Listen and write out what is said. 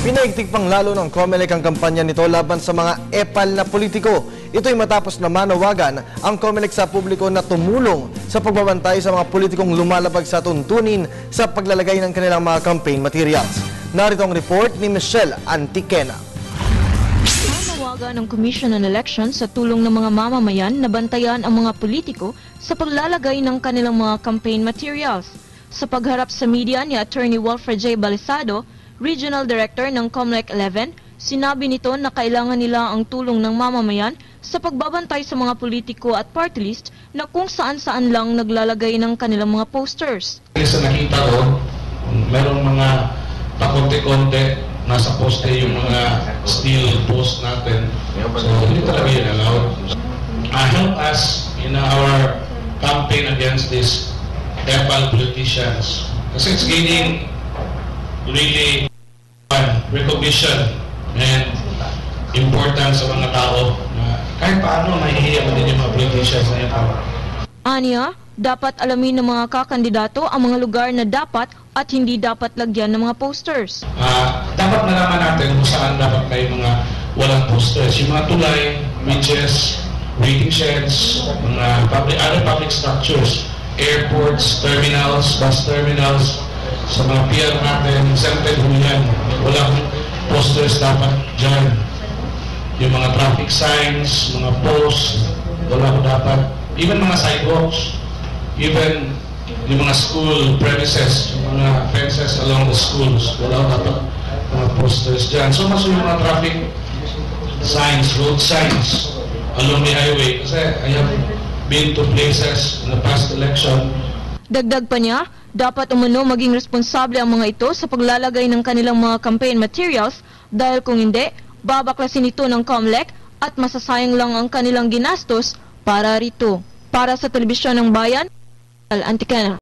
Pinaigtig pang lalo ng COMELEC ang kampanya nito laban sa mga epal na politiko. Ito'y matapos na manawagan ang COMELEC sa publiko na tumulong sa pagbabantay sa mga politikong lumalabag sa tuntunin sa paglalagay ng kanilang mga campaign materials. Narito ang report ni Michelle Antiquena. Manawagan ng Commission on Elections sa tulong ng mga mamamayan na bantayan ang mga politiko sa paglalagay ng kanilang mga campaign materials. Sa pagharap sa media ni Attorney Wilfred J. Balisado, Regional Director ng COMELEC 11, sinabi nito na kailangan nila ang tulong ng mamamayan sa pagbabantay sa mga politiko at party list na kung saan-saan lang naglalagay ng kanilang mga posters. Sa nakita ko, merong mga pakonte-konte nasa poste yung mga steel post natin. So hindi talaga yun allowed. Help us in our campaign against these epal politicians. Kasi it's gaining really recognition and importance sa mga tao na kahit paano mahihiya mo din yung mga politicians na ito. Anya, dapat alamin ng mga kakandidato ang mga lugar na dapat at hindi dapat lagyan ng mga posters. Dapat nalaman natin kung saan dapat kayo mga walang posters. Yung mga tulay, beaches, waiting sheds, mga other public structures, airports, terminals, bus terminals, sa mga pier natin, exempted ho yan. Walang posters dapat dyan. Yung mga traffic signs, mga posts, wala ho dapat. Even mga sidewalks, even yung mga school premises, yung mga fences along the schools, wala ho dapat mga posters dyan. So mas yung mga traffic signs, road signs along the highway. Kasi I have been to places in the past election. Dagdag pa niya, dapat umano maging responsable ang mga ito sa paglalagay ng kanilang mga campaign materials dahil kung hindi, babaklasin ito ng COMELEC at masasayang lang ang kanilang ginastos para rito. Para sa Telebisyon ng Bayan, Antiquena.